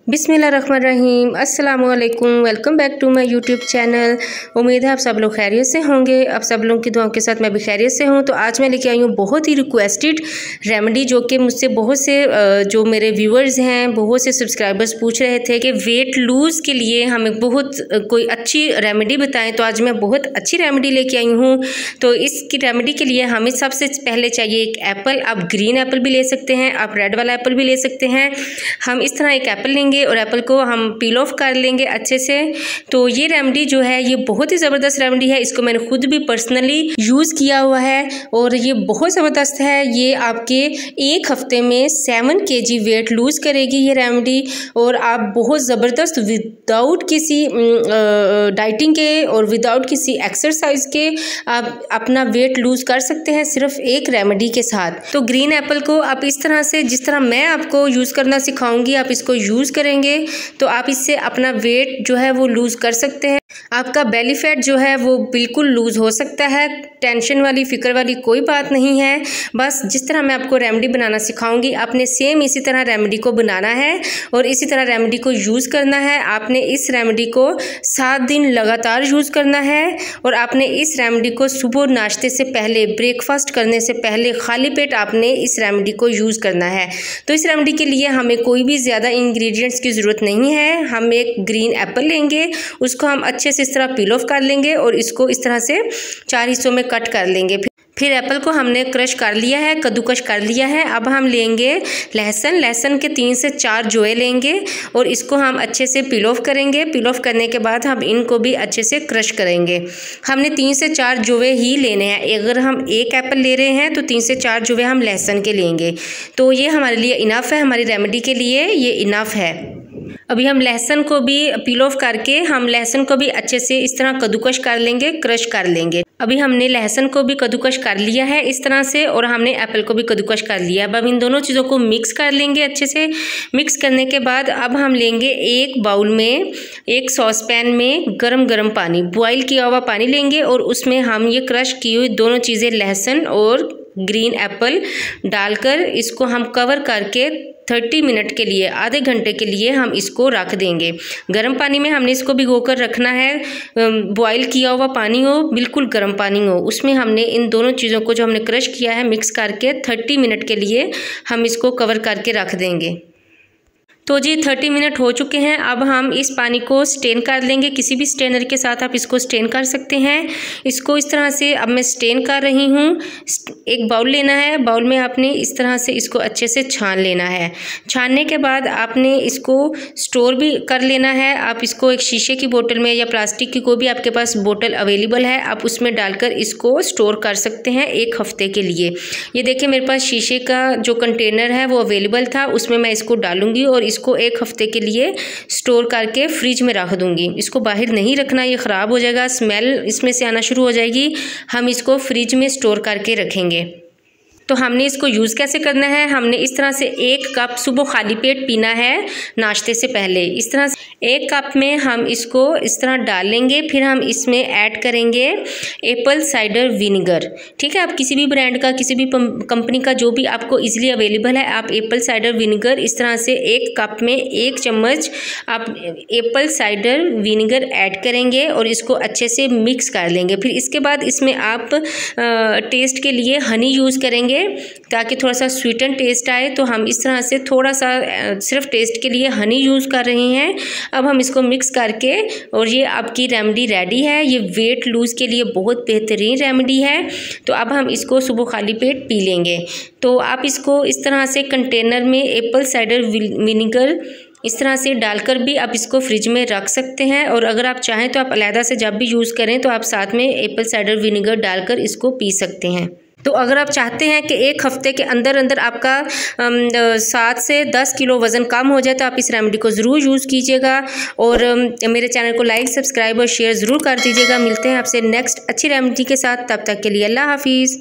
बिस्मिल्लाहिर्रहमानिर्रहीम, अस्सलामुअलैकुम। Welcome back to my YouTube channel. उम्मीद है आप सब लोग खैरियत से होंगे। आप सब लोगों की दुआओं के साथ मैं भी खैरियत से हूँ। तो आज मैं लेके आई हूँ बहुत ही रिक्वेस्टेड रेमेडी, जो कि मुझसे बहुत से जो मेरे व्यूअर्स हैं, बहुत से सब्सक्राइबर्स पूछ रहे थे कि वेट लूज़ के लिए हमें बहुत कोई अच्छी रेमेडी बताएं। तो आज मैं बहुत अच्छी रेमेडी लेके आई हूँ। तो इसकी रेमेडी के लिए हमें सबसे पहले चाहिए एक एप्पल। आप ग्रीन एप्पल भी ले सकते हैं, आप रेड वाला एप्पल भी ले सकते हैं। हम इस तरह एक एप्पल लेंगे और एप्पल को हम पील ऑफ कर लेंगे अच्छे से। तो ये रेमेडी जो है ये बहुत ही ज़बरदस्त रेमेडी है। इसको मैंने खुद भी पर्सनली यूज़ किया हुआ है और ये बहुत ज़बरदस्त है। ये आपके एक हफ्ते में 7 kg वेट लूज़ करेगी ये रेमेडी। और आप बहुत ज़बरदस्त विदाउट किसी डाइटिंग के और विदाउट किसी एक्सरसाइज के आप अपना वेट लूज़ कर सकते हैं सिर्फ एक रेमेडी के साथ। तो ग्रीन एप्पल को आप इस तरह से, जिस तरह मैं आपको यूज़ करना सिखाऊंगी, आप इसको यूज़ करेंगे तो आप इससे अपना वेट जो है वो लूज़ कर सकते हैं। आपका बेली फैट जो है वो बिल्कुल लूज़ हो सकता है। टेंशन वाली, फिक्र वाली कोई बात नहीं है। बस जिस तरह मैं आपको रेमेडी बनाना सिखाऊंगी, आपने सेम इसी तरह रेमेडी को बनाना है और इसी तरह रेमेडी को यूज़ करना है। आपने इस रेमेडी को 7 दिन लगातार यूज़ करना है और आपने इस रेमेडी को सुबह नाश्ते से पहले, ब्रेकफास्ट करने से पहले खाली पेट आपने इस रेमेडी को यूज़ करना है। तो इस रेमेडी के लिए हमें कोई भी ज़्यादा इंग्रेडिएंट्स की ज़रूरत नहीं है। हम एक ग्रीन एप्पल लेंगे, उसको हम अच्छे से इस तरह पील ऑफ कर लेंगे और इसको इस तरह से 4 हिस्सों में कट कर लेंगे। फिर एप्पल को हमने क्रश कर लिया है, कद्दूकश कर लिया है। अब हम लेंगे लहसुन के 3 से 4 जोए लेंगे और इसको हम अच्छे से पील ऑफ करेंगे। पील ऑफ करने के बाद हम इनको भी अच्छे से क्रश करेंगे। हमने 3 से 4 जोए ही लेने हैं। अगर हम एक एप्पल ले रहे हैं तो 3 से 4 जोए हम लहसुन के लेंगे। तो ये हमारे लिए इनफ है, हमारी रेमेडी के लिए ये इनफ है। अभी हम लहसुन को भी पील ऑफ करके हम लहसुन को भी अच्छे से इस तरह कद्दूकश कर लेंगे, क्रश कर लेंगे। अभी हमने लहसुन को भी कद्दूकश कर लिया है इस तरह से और हमने एप्पल को भी कद्दूकश कर लिया। अब हम इन दोनों चीज़ों को मिक्स कर लेंगे अच्छे से। मिक्स करने के बाद अब हम लेंगे एक बाउल में, एक सॉसपैन में गरम पानी, बॉयल किया हुआ पानी लेंगे और उसमें हम ये क्रश की हुई दोनों चीज़ें, लहसुन और ग्रीन एप्पल डालकर इसको हम कवर करके 30 मिनट के लिए, आधे घंटे के लिए हम इसको रख देंगे। गर्म पानी में हमने इसको भिगोकर रखना है। बॉयल किया हुआ पानी हो, बिल्कुल गर्म पानी हो, उसमें हमने इन दोनों चीज़ों को जो हमने क्रश किया है मिक्स करके 30 मिनट के लिए हम इसको कवर करके रख देंगे। तो जी 30 मिनट हो चुके हैं। अब हम इस पानी को स्टेन कर लेंगे। किसी भी स्टेनर के साथ आप इसको स्टेन कर सकते हैं। इसको इस तरह से अब मैं स्टेन कर रही हूँ। एक बाउल लेना है, बाउल में आपने इस तरह से इसको अच्छे से छान लेना है। छानने के बाद आपने इसको स्टोर भी कर लेना है। आप इसको एक शीशे की बोतल में या प्लास्टिक की कोई भी आपके पास बोतल अवेलेबल है, आप उसमें डालकर इसको स्टोर कर सकते हैं 1 हफ्ते के लिए। ये देखिए मेरे पास शीशे का जो कंटेनर है वो अवेलेबल था, उसमें मैं इसको डालूंगी और इसको 1 हफ्ते के लिए स्टोर करके फ्रिज में रख दूंगी। इसको बाहर नहीं रखना, ये ख़राब हो जाएगा, स्मेल इसमें से आना शुरू हो जाएगी। हम इसको फ्रिज में स्टोर करके रखेंगे। तो हमने इसको यूज़ कैसे करना है, हमने इस तरह से 1 कप सुबह खाली पेट पीना है नाश्ते से पहले। इस तरह से 1 कप में हम इसको इस तरह डालेंगे। फिर हम इसमें ऐड करेंगे एप्पल साइडर विनेगर। ठीक है, आप किसी भी ब्रांड का, किसी भी कंपनी का जो भी आपको इजीली अवेलेबल है, आप एप्पल साइडर विनेगर इस तरह से 1 कप में 1 चम्मच आप एप्पल साइडर विनेगर ऐड करेंगे और इसको अच्छे से मिक्स कर लेंगे। फिर इसके बाद इसमें आप टेस्ट के लिए हनी यूज़ करेंगे ताकि थोड़ा सा स्वीटन टेस्ट आए। तो हम इस तरह से थोड़ा सा सिर्फ टेस्ट के लिए हनी यूज़ कर रहे हैं। अब हम इसको मिक्स करके, और ये आपकी रेमेडी रेडी है। ये वेट लूज़ के लिए बहुत बेहतरीन रेमेडी है। तो अब हम इसको सुबह खाली पेट पी लेंगे। तो आप इसको इस तरह से कंटेनर में एप्पल साइडर विनेगर इस तरह से डालकर भी आप इसको फ्रिज में रख सकते हैं। और अगर आप चाहें तो आप अलहदा से जब भी यूज़ करें तो आप साथ में एप्पल साइडर विनेगर डालकर इसको पी सकते हैं। तो अगर आप चाहते हैं कि 1 हफ्ते के अंदर अंदर आपका 7 से 10 किलो वज़न कम हो जाए तो आप इस रेमेडी को ज़रूर यूज़ कीजिएगा। और मेरे चैनल को लाइक, सब्सक्राइब और शेयर ज़रूर कर दीजिएगा। मिलते हैं आपसे नेक्स्ट अच्छी रेमेडी के साथ। तब तक के लिए अल्लाह हाफिज़।